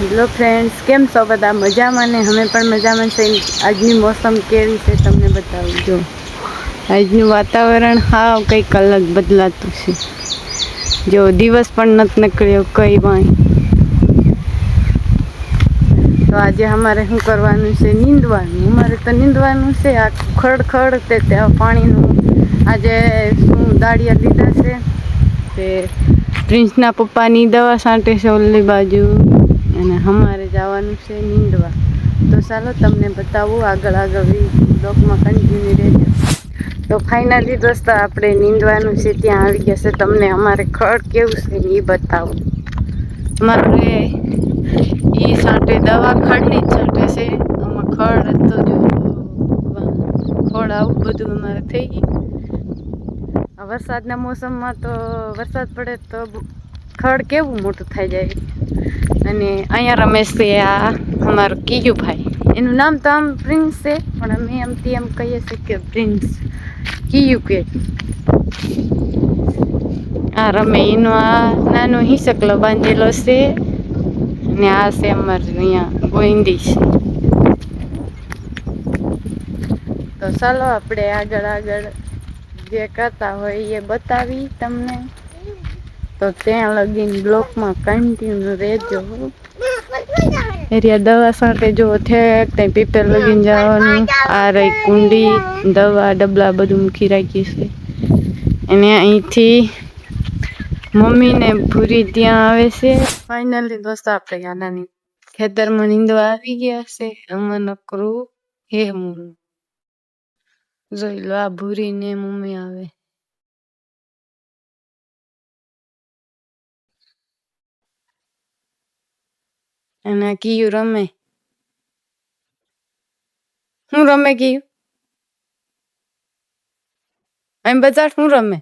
Hello friends, કેમ છો બધા? મજામાં ને? અમે પણ મજામાં છે. આજની મોસમ કેવી છે તમને બતાવું. જો આજનું વાતાવરણ હાવ કંઈક અલગ બદલાતું છે. જો દિવસ પણ નથી નીકળ્યો કઈ વાંય. તો આજે અમારે શું કરવાનું છે? નીંદવાનું. અમારે તો નીંદવાનું છે. આ ખડ તે ત્યાં પાણીનું આજે શું દાળિયા લીધા છે તે પ્રિન્સના પપ્પાની દવા છાંટે છે ઓલી બાજુ, અને અમારે જવાનું છે નીંદવા. તો ચાલો તમને બતાવું, આગળ બ્લોગમાં કન્ટિન્યુ રહેજો. તો ફાઇનલી દોસ્તો આપણે નીંદવાનું છે ત્યાં આવી ગયા છે. તમને અમારે ખડ કેવું છે એ બતાવું. અમારે એ છાંટે દવા ખડની જ છાંટે છે. આમાં ખડ તો જો ખડ આવું બધું અમારે થઈ ગયું. વરસાદના મોસમમાં તો વરસાદ પડે તો ખડ કેવું મોટું થઈ જાય. અને અહીંયા રમેશ છે, આ અમારું કીયુભાઈ. એનું નામ તો આમ પ્રિન્સ છે, પણ અમે એમથી એમ કહીએ છીએ કે પ્રિન્સ કીયુ કે. આ રમે એનો આ નાનો હિસકલો બાંધેલો છે, અને આ છે અમારે અહીંયા ગોઈંદી છે. તો ચાલો આપણે આગળ જે કરતા હોય એ બતાવી તમને. તો ત્યાં લગીને બ્લોકમાં કન્ટિન્યુ રહેજો. એરિયા દવા સાથે જો ત્યાં પીપર લગીને જવાનું. આ રહી કુંડી, દવા ડબલા બધું મૂકી રાખી છે. અને અહીંથી મમ્મી ને ભૂરી ત્યાં આવે છે. ફાઇનલી દોસ્તો આપણે નાની ખેતરમાં નીંદવા આવી ગયા છે. આમાં નકરું હે મૂળ જોઈ લો, આ ભૂરી ને મમ્મી આવે. અને કીયું રમે. હું રમે કીયું? એમ બધા શું રમે?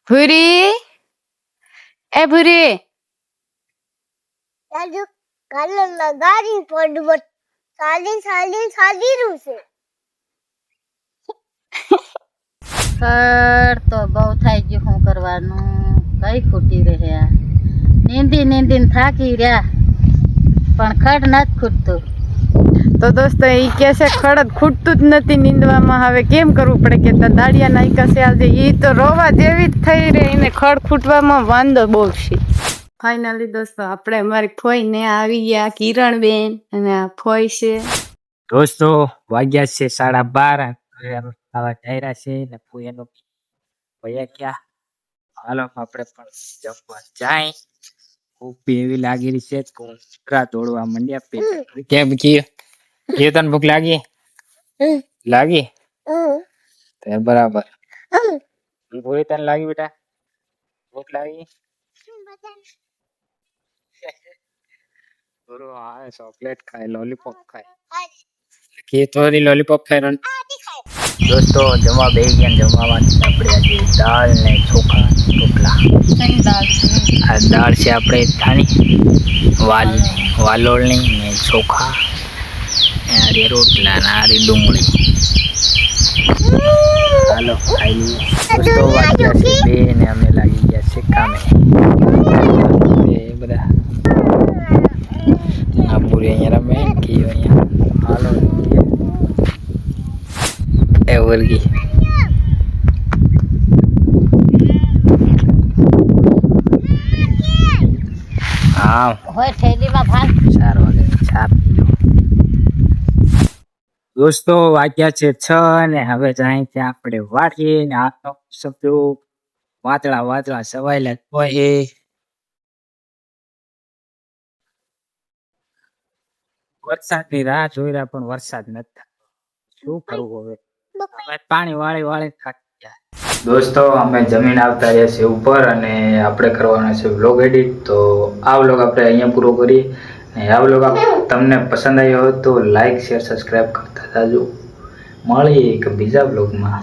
ભૂરી, એ ભૂરી કાલે લગાડી પડવત સાલી રૂ છે. ખડ તો બહુ થઈ ગયું. શું કરવાનું? કઈ ખૂટી રહ્યા. નીંદી થાકી રહ્યા, પણ ખડ નથી ખૂટતું. તો દોસ્તો એ કે છે ખડ ખૂટતું જ નથી નીંદવામાં. હવે કેમ કરવું પડે કે દાળિયા નાયકા છે આજે. એ તો રોવા જેવી જ થઈ રહી ને ખડ ખૂટવામાં વાંધો બહુ છે. ફાઇનલી દોસ્તો આપણે અમારી ફોઈ ને આવી ગયા, કિરણબેન, અને આ ફોઈ છે. દોસ્તો વાગ્યા છે 12:30. ખાવા ટાયરા છે ને ફોઈનો ભૈયા ક્યાં. હાલો આપણે પણ જમવા જાય. ભૂખ એવી લાગી રહી છે, કુંકરા તોડવા માંડ્યા પેટ. કેમ કીધું તને ભૂખ લાગી? બરાબર. ભૂરી તને લાગી બેટા? ભૂખ લાગી? ચોકલેટ ખાય, લોલીપોપ ખાય. થોડી લોલીપોપ ખાય. દોસ્તો જમવા બેસી ગયા. જમવાની આપણે આજે દાળ ને ચોખા રોટલા. આ દાળ છે આપણે થાની વાલોળની ને ચોખા, આરી રોટલા ને આરી ડુંગળી. હાલો ખાઈ લઈએ. દોસ્તો વાગ્યા છે 2 ને અમે લાગી ગયા છે કામે. બધા આ પૂરી અહીંયા રમે કીયો અહીંયા. હાલો એ વર્ગી હા હોય થેલીમાં ભાત 4 વાગે ચા. દોસ્તો વાગ્યા છે 6 ને હવે જાય ત્યાં આપણે વાળીએ ને આનો શબ્દો વાતળા સવાયેલા હોય. વરસાદની રાહ જોઈ રહ્યા પણ વરસાદ નથી. શું કરવું હવે? પાણી વાળી થાકી ગયા. દોસ્તો અમે જમીન આવતા રહ્યા છે ઉપર, અને આપણે કરવાના છે વ્લોગ એડિટ. તો આ વ્લોગ આપણે અહીંયા પૂરો કરીએ. અને આ વ્લોગ તમને પસંદ આવ્યો હોય તો લાઈક, શેર, સબસ્ક્રાઈબ કરતા જાજો. મળીએ એક બીજા વ્લોગમાં.